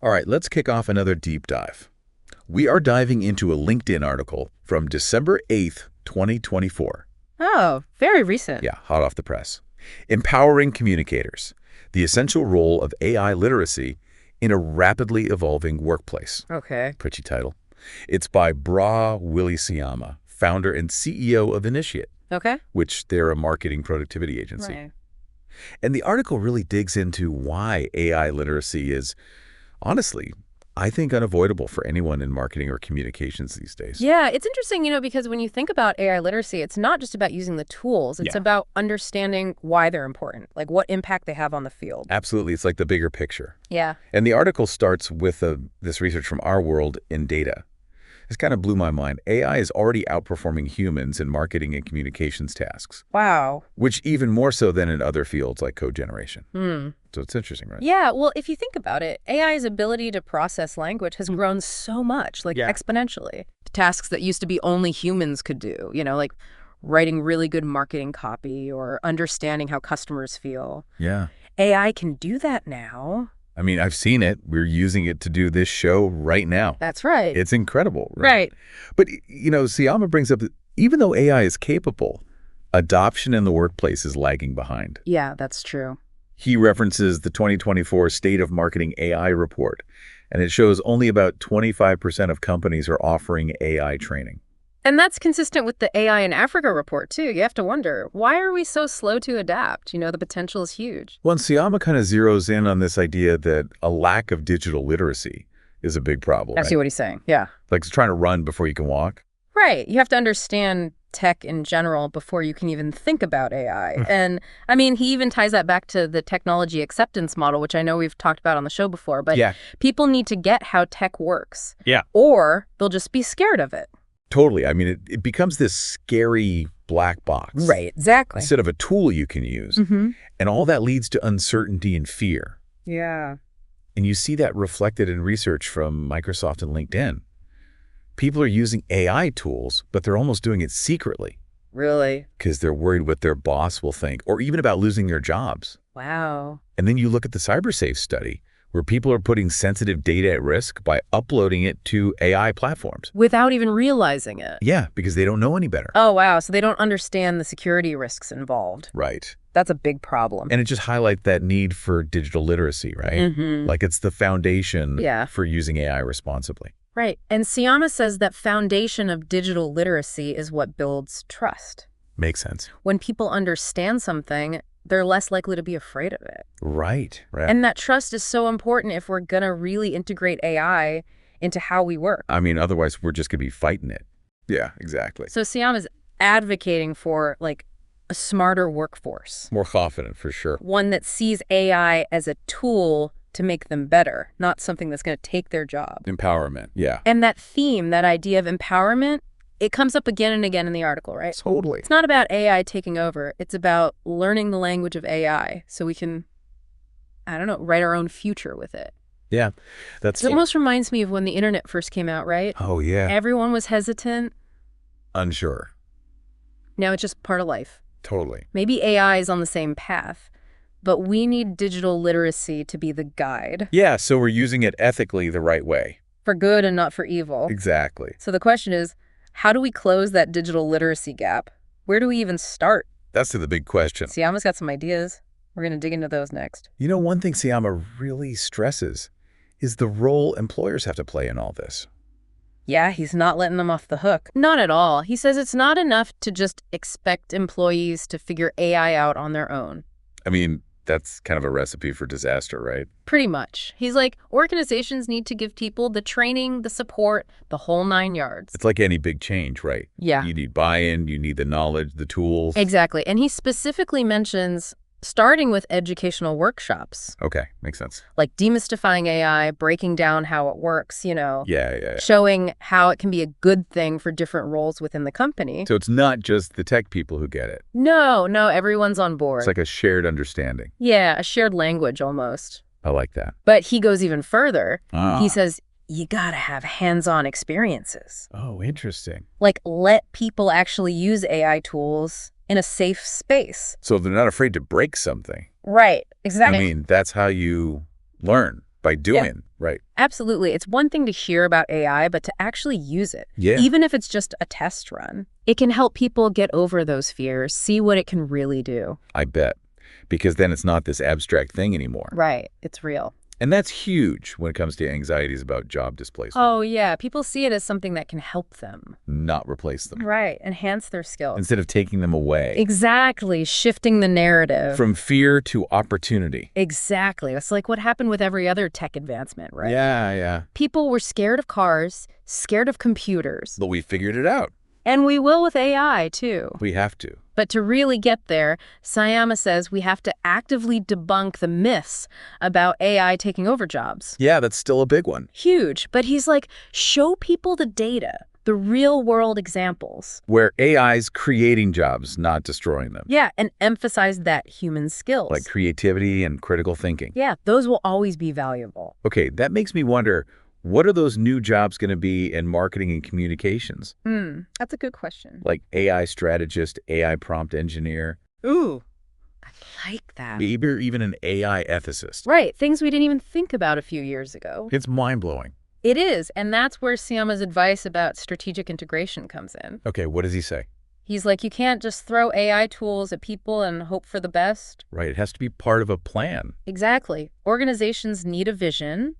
All right, let's kick off another deep dive. We are diving into a LinkedIn article from December 8th, 2024. Oh, very recent. Yeah, hot off the press. Empowering Communicators, the essential role of AI literacy in a rapidly evolving workplace. Okay. Pretty title. It's by Willy Seyama, founder and CEO of Initiate, Okay. which they're a marketing productivity agency. Right. And the article really digs into why AI literacy is, honestly, I think unavoidable for anyone in marketing or communications these days. Yeah, it's interesting, because when you think about AI literacy, it's not just about using the tools. It's about understanding why they're important, like what impact they have on the field. Absolutely. It's like the bigger picture. Yeah. And the article starts with this research from our world in data. This kind of blew my mind. AI is already outperforming humans in marketing and communications tasks. Wow. Which even more so than in other fields like code generation. So it's interesting, right? Yeah, well, if you think about it, AI's ability to process language has grown so much, exponentially. Tasks that used to be only humans could do, like writing really good marketing copy or understanding how customers feel. Yeah. AI can do that now. I mean, I've seen it. We're using it to do this show right now. That's right. It's incredible. Right. But, Seyama brings up, even though AI is capable, adoption in the workplace is lagging behind. Yeah, that's true. He references the 2024 State of Marketing AI report, and it shows only about 25% of companies are offering AI training. And that's consistent with the AI in Africa report, too. You have to wonder, why are we so slow to adapt? The potential is huge. Well, and Seyama kind of zeroes in on this idea that a lack of digital literacy is a big problem. I see what he's saying, yeah. Like trying to run before you can walk. Right. You have to understand tech in general before you can even think about AI. And, he even ties that back to the technology acceptance model, which I know we've talked about on the show before. But people need to get how tech works. Yeah. Or they'll just be scared of it. Totally. It becomes this scary black box. Right, exactly. Instead of a tool you can use. And all that leads to uncertainty and fear. Yeah. And you see that reflected in research from Microsoft and LinkedIn. People are using AI tools, but they're almost doing it secretly. Really? Because they're worried what their boss will think, or even about losing their jobs. Wow. And then you look at the CyberSafe study, where people are putting sensitive data at risk by uploading it to AI platforms. Without even realizing it. Yeah, because they don't know any better. Oh, wow. So they don't understand the security risks involved. Right. That's a big problem. And it just highlights that need for digital literacy, right? Like it's the foundation for using AI responsibly. Right. And Seyama says that foundation of digital literacy is what builds trust. Makes sense. When people understand something, they're less likely to be afraid of it. Right. And that trust is so important if we're going to really integrate AI into how we work. Otherwise we're just going to be fighting it. Yeah, exactly. So Seyama's advocating for a smarter workforce. More confident, for sure. One that sees AI as a tool to make them better, not something that's going to take their job. Empowerment, yeah. And that theme, that idea of empowerment, it comes up again and again in the article, right? Totally. It's not about AI taking over. It's about learning the language of AI so we can, write our own future with it. Yeah. It almost reminds me of when the internet first came out, right? Oh, yeah. Everyone was hesitant. Unsure. Now it's just part of life. Totally. Maybe AI is on the same path, but we need digital literacy to be the guide. Yeah, so we're using it ethically the right way. For good and not for evil. Exactly. So the question is, how do we close that digital literacy gap? Where do we even start? That's the big question. Seyama's got some ideas. We're going to dig into those next. One thing Seyama really stresses is the role employers have to play in all this. Yeah, he's not letting them off the hook. Not at all. He says it's not enough to just expect employees to figure AI out on their own. That's kind of a recipe for disaster, right? Pretty much. He's like, organizations need to give people the training, the support, the whole 9 yards. It's like any big change, right? Yeah. You need buy-in, you need the knowledge, the tools. Exactly. And he specifically mentions starting with educational workshops. Okay, makes sense. Like demystifying AI, breaking down how it works, Yeah. Showing how it can be a good thing for different roles within the company. So it's not just the tech people who get it. No, everyone's on board. It's like a shared understanding. Yeah, a shared language almost. I like that. But he goes even further. He says, you gotta have hands-on experiences. Oh, interesting. Like, let people actually use AI tools in a safe space. So they're not afraid to break something. Right, exactly. That's how you learn, by doing, right? Absolutely. It's one thing to hear about AI, but to actually use it, Yeah. even if it's just a test run, it can help people get over those fears, see what it can really do. I bet. Because then it's not this abstract thing anymore. Right. It's real. And that's huge when it comes to anxieties about job displacement. Oh, yeah. People see it as something that can help them. Not replace them. Right. Enhance their skills. Instead of taking them away. Exactly. Shifting the narrative. From fear to opportunity. Exactly. It's like what happened with every other tech advancement, right? Yeah. People were scared of cars, scared of computers. But we figured it out. And we will with AI, too. We have to. But to really get there, Seyama says we have to actively debunk the myths about AI taking over jobs. Yeah, that's still a big one. Huge. But he's like, show people the data, the real-world examples. Where AI's creating jobs, not destroying them. Yeah, and emphasize that human skills. Like creativity and critical thinking. Yeah, those will always be valuable. Okay, that makes me wonder, what are those new jobs going to be in marketing and communications? That's a good question. Like AI strategist, AI prompt engineer. Ooh, I like that. Maybe even an AI ethicist. Right, things we didn't even think about a few years ago. It's mind-blowing. It is, and that's where Seyama's advice about strategic integration comes in. Okay, what does he say? He's like, you can't just throw AI tools at people and hope for the best. Right, it has to be part of a plan. Exactly. Organizations need a vision.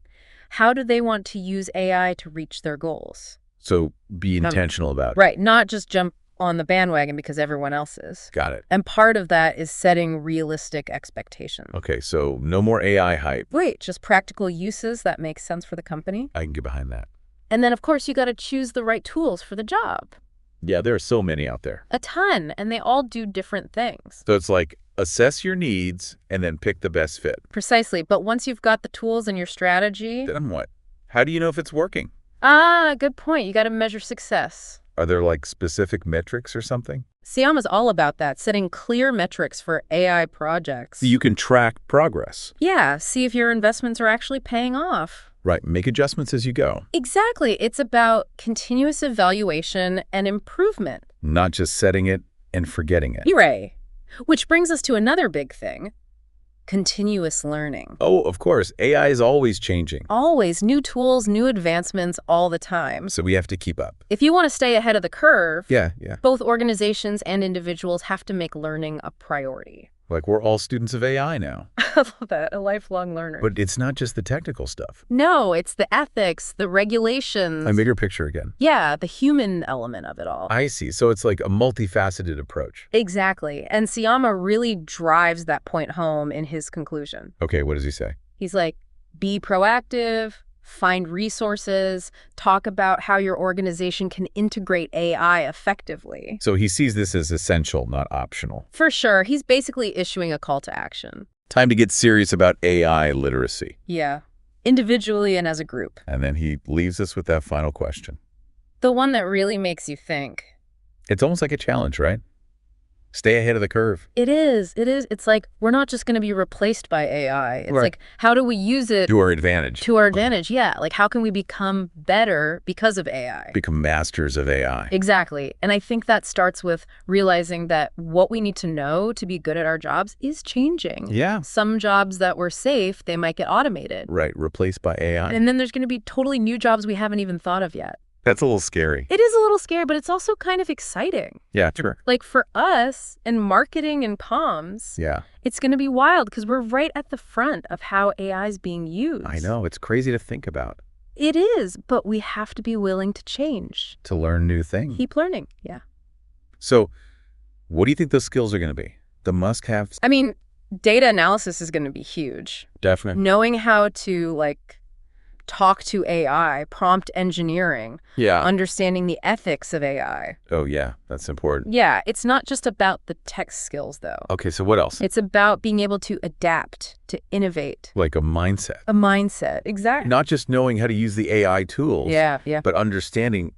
How do they want to use AI to reach their goals? So be intentional about it. Right, not just jump on the bandwagon because everyone else is. Got it. And part of that is setting realistic expectations. Okay, so no more AI hype. Right, just practical uses that make sense for the company. I can get behind that. And then, of course, you got to choose the right tools for the job. Yeah, there are so many out there. A ton, and they all do different things. So it's like assess your needs and then pick the best fit. Precisely, but once you've got the tools and your strategy... Then what? How do you know if it's working? Good point. You got to measure success. Are there like specific metrics or something? Seyama's all about that, setting clear metrics for AI projects. So you can track progress. Yeah, see if your investments are actually paying off. Right, make adjustments as you go. Exactly. It's about continuous evaluation and improvement. Not just setting it and forgetting it. Hooray. Which brings us to another big thing. Continuous learning. Oh, of course. AI is always changing. Always. New tools, new advancements all the time. So we have to keep up. If you want to stay ahead of the curve, Yeah. both organizations and individuals have to make learning a priority. Like we're all students of AI now. I love that. A lifelong learner. But it's not just the technical stuff. No, it's the ethics, the regulations. A bigger picture again. Yeah, the human element of it all. I see. So it's like a multifaceted approach. Exactly. And Seyama really drives that point home in his conclusion. Okay, what does he say? He's like, be proactive, find resources, talk about how your organization can integrate AI effectively. So he sees this as essential, not optional. For sure. He's basically issuing a call to action. Time to get serious about AI literacy. Yeah. Individually and as a group. And then he leaves us with that final question. The one that really makes you think. It's almost like a challenge, right? Stay ahead of the curve. It is. It's like we're not just going to be replaced by AI. It's Right. like, how do we use it To our advantage. to our advantage? Yeah. Like, how can we become better because of AI? Become masters of AI. Exactly. And I think that starts with realizing that what we need to know to be good at our jobs is changing. Yeah. Some jobs that were safe, they might get automated. Right, replaced by AI. And then there's going to be totally new jobs we haven't even thought of yet. That's a little scary. It is a little scary, but it's also kind of exciting. Yeah, sure. Like for us in marketing and comms, Yeah. it's going to be wild because we're right at the front of how AI is being used. I know. It's crazy to think about. It is, but we have to be willing to change. To learn new things. Keep learning. Yeah. So what do you think those skills are going to be? The must-haves? I mean, data analysis is going to be huge. Definitely. Knowing how to, like, talk to AI, prompt engineering, Yeah. understanding the ethics of AI. Oh, yeah. That's important. Yeah, it's not just about the tech skills, though. Okay, so what else? It's about being able to adapt, to innovate. Like a mindset. A mindset. Exactly. Not just knowing how to use the AI tools. Yeah. But understanding,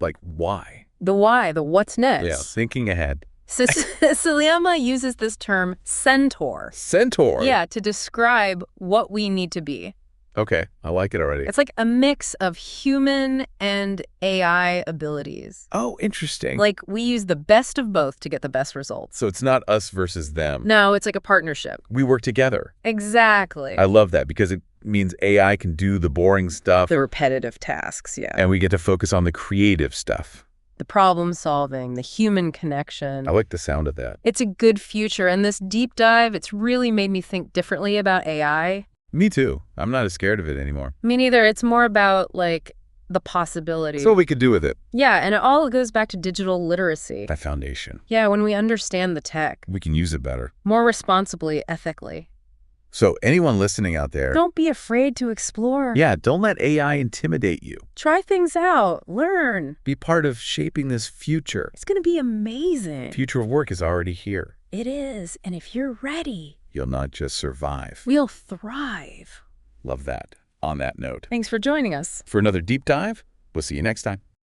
like, why. The why, the what's next. Yeah, thinking ahead. So Seyama uses this term centaur. Centaur. Yeah, to describe what we need to be. Okay, I like it already. It's like a mix of human and AI abilities. Oh, interesting. Like, we use the best of both to get the best results. So it's not us versus them. No, it's like a partnership. We work together. Exactly. I love that because it means AI can do the boring stuff. The repetitive tasks, yeah. And we get to focus on the creative stuff. The problem solving, the human connection. I like the sound of that. It's a good future, and this deep dive, it's really made me think differently about AI. Me too. I'm not as scared of it anymore. Me neither. It's more about, like, the possibility. So what we could do with it. Yeah, and it all goes back to digital literacy. That foundation. Yeah, when we understand the tech. We can use it better. More responsibly, ethically. So anyone listening out there. Don't be afraid to explore. Yeah, don't let AI intimidate you. Try things out. Learn. Be part of shaping this future. It's going to be amazing. Future of work is already here. It is, and if you're ready, you'll not just survive. We'll thrive. Love that. On that note. Thanks for joining us. For another deep dive, we'll see you next time.